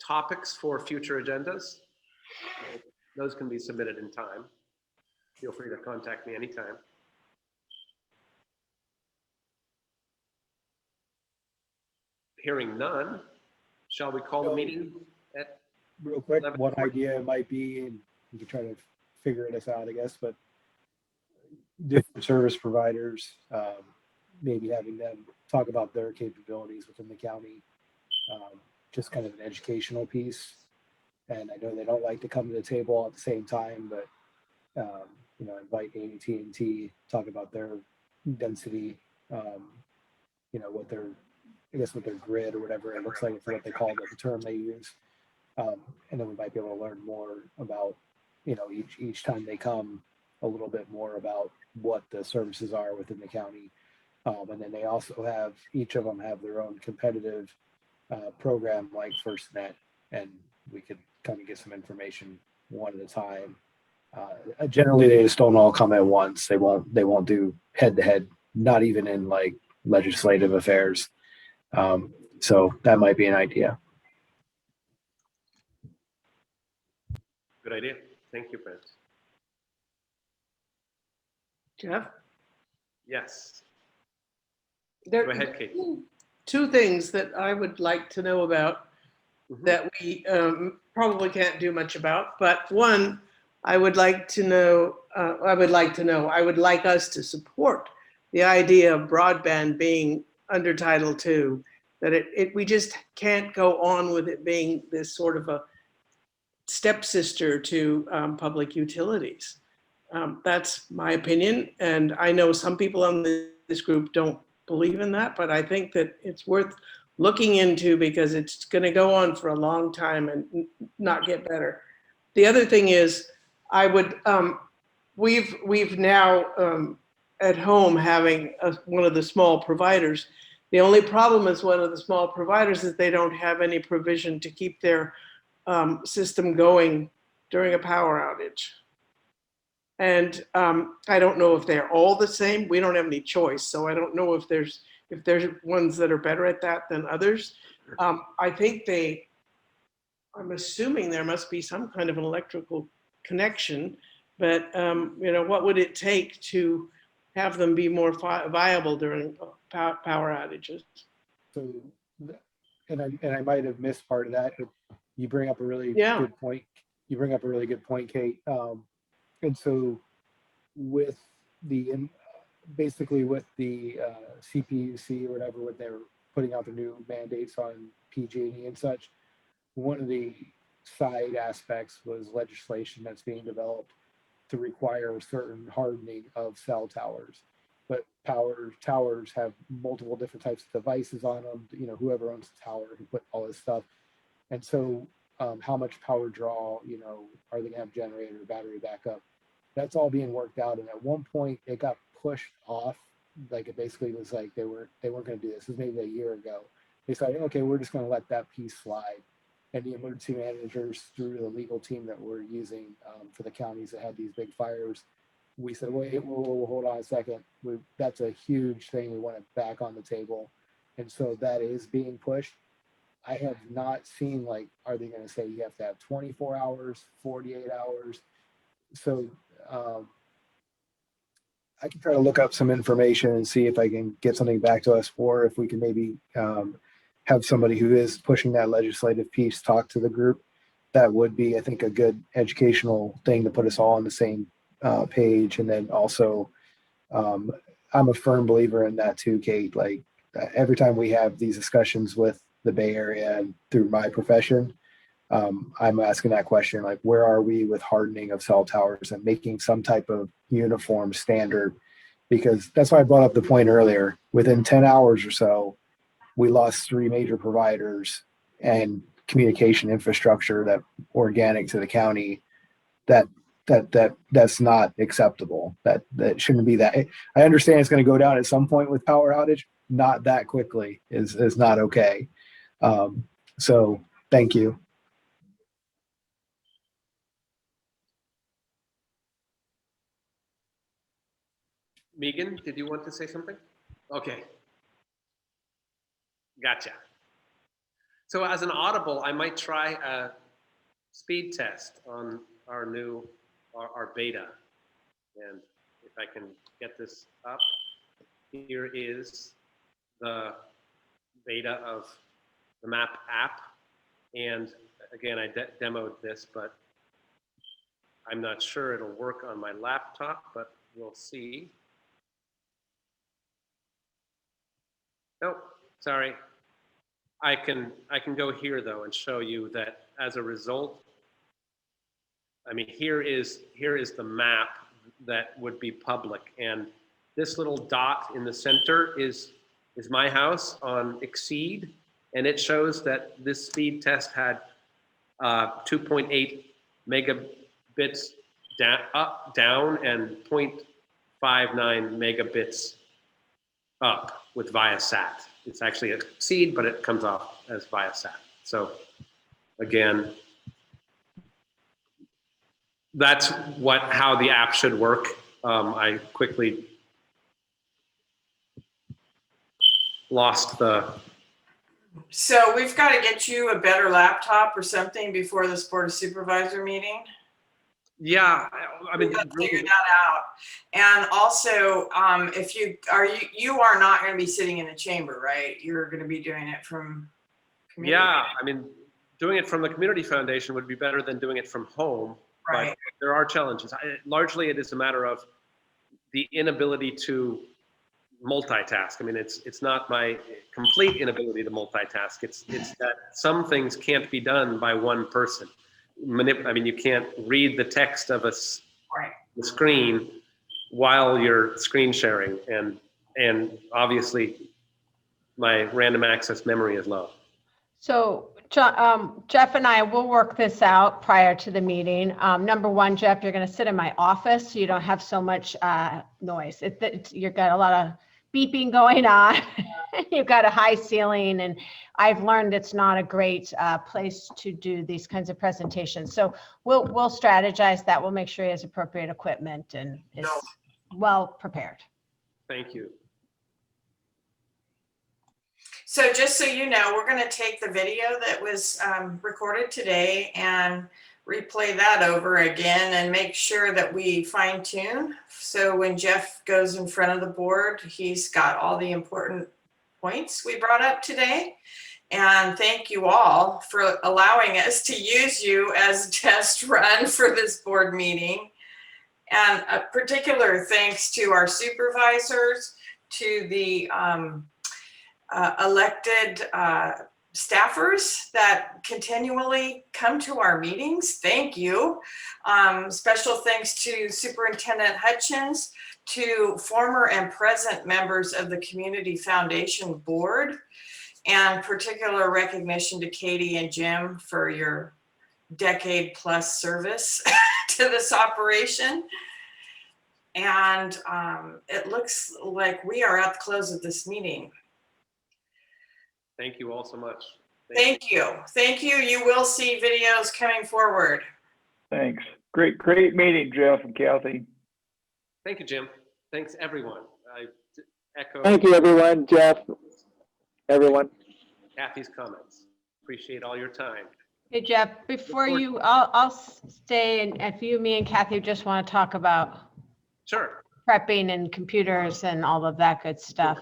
topics for future agendas. Those can be submitted in time. Feel free to contact me anytime. Hearing none, shall we call the meeting at Real quick, 11:40? one idea might be, and you can try to figure this out, I guess, but different service providers, maybe having them talk about their capabilities within the county, just kind of an educational piece. And I know they don't like to come to the table at the same time, but you know, invite AT&T, talk about their density, you know, what their, I guess what their grid or whatever it looks like, for what they call it, the term they use. And then we might be able to learn more about, you know, each time they come, a little bit more about what the services are within the county. And then they also have, each of them have their own competitive program like FirstNet, and we could kind of get some information one at a time. Generally, they just don't all come at once. They won't do head to head, not even in like legislative affairs. So that might be an idea. Good idea. Thank you, Brent. Jeff? Yes. There Go ahead, Kate. two things that I would like to know about that we probably can't do much about. But one, I would like us to support the idea of broadband being under Title II, that we just can't go on with it being this sort of a stepsister to public utilities. That's my opinion. And I know some people on this group don't believe in that, but I think that it's worth looking into because it's going to go on for a long time and not get better. The other thing is, I would, we've now at home having one of the small providers. The only problem is one of the small providers is they don't have any provision to keep their system going during a power outage. And I don't know if they're all the same. We don't have any choice. So I don't know if there's ones that are better at that than others. I think I'm assuming there must be some kind of an electrical connection, but you know, what would it take to have them be more viable during power outages? So, and I might have missed part of that, but you bring up a really good point. You bring up a really good point, Kate. And so with basically with the CPUC or whatever, when they were putting out the new mandates on PG&E and such, one of the side aspects was legislation that's being developed to require certain hardening of cell towers. But towers have multiple different types of devices on them. You know, whoever owns the tower can put all this stuff. And so how much power draw, you know, are they gonna have generator, battery backup? That's all being worked out. And at one point it got pushed off. Like it basically was like they weren't gonna do this. It was maybe a year ago. They said, okay, we're just gonna let that piece slide. And the emergency managers, through the legal team that we're using for the counties that had these big fires, we said, wait, whoa, hold on a second. That's a huge thing. We want it back on the table. And so that is being pushed. I have not seen, like, are they going to say you have to have 24 hours, 48 hours? So I can try to look up some information and see if I can get something back to us, or if we can maybe have somebody who is pushing that legislative piece talk to the group. That would be, I think, a good educational thing to put us all on the same page. And then also, I'm a firm believer in that too, Kate. Like every time we have these discussions with the Bay Area and through my profession, I'm asking that question, like, where are we with hardening of cell towers and making some type of uniform standard? Because that's why I brought up the point earlier. Within 10 hours or so, we lost 3 major providers and communication infrastructure that organic to the county. That's not acceptable. That shouldn't be that. I understand it's going to go down at some point with power outage. Not that quickly is not okay. So thank you. Megan, did you want to say something? Okay. Gotcha. So as an audible, I might try a speed test on our new, our beta. And if I can get this up, here is the beta of the map app. And again, I demoed this, but I'm not sure it'll work on my laptop, but we'll see. Nope, sorry. I can go here though and show you that as a result, I mean, here is the map that would be public, and this little dot in the center is my house on Exceed, and it shows that this speed test had 2.8 megabits down and 0.59 megabits up with Viasat. It's actually Exceed, but it comes off as Viasat. So again, that's how the app should work. I quickly lost the. So we've got to get you a better laptop or something before this Board of Supervisor meeting. Yeah, I mean, We've got to figure that out. And also, if you are not going to be sitting in the chamber, right? You're going to be doing it from community. Yeah, I mean, doing it from the community foundation would be better than doing it from home. Right. But there are challenges. Largely, it is a matter of the inability to multitask. I mean, it's not my complete inability to multitask. It's that some things can't be done by one person. I mean, you can't read the text of the screen while you're screen sharing, and obviously, my random access memory is low. So Jeff and I will work this out prior to the meeting. Number one, Jeff, you're going to sit in my office so you don't have so much noise. You've got a lot of beeping going on. You've got a high ceiling, and I've learned it's not a great place to do these kinds of presentations. So we'll strategize that. We'll make sure he has appropriate equipment and is well prepared. Thank you. So just so you know, we're going to take the video that was recorded today and replay that over again and make sure that we fine tune. So when Jeff goes in front of the board, he's got all the important points we brought up today. And thank you all for allowing us to use you as a test run for this board meeting. And a particular thanks to our supervisors, to the elected staffers that continually come to our meetings. Thank you. Special thanks to Superintendent Hutchins, to former and present members of the Community Foundation Board, and particular recognition to Katie and Jim for your decade plus service to this operation. And it looks like we are at the close of this meeting. Thank you all so much. Thank you. Thank you. You will see videos coming forward. Thanks. Great meeting, Jeff and Kathy. Thank you, Jim. Thanks, everyone. I echo. Thank you, everyone. Jeff, everyone. Kathy's comments. Appreciate all your time. Hey, Jeff, before you, I'll stay, and if you, me, and Kathy just want to talk about Sure. prepping and computers and all of that good stuff.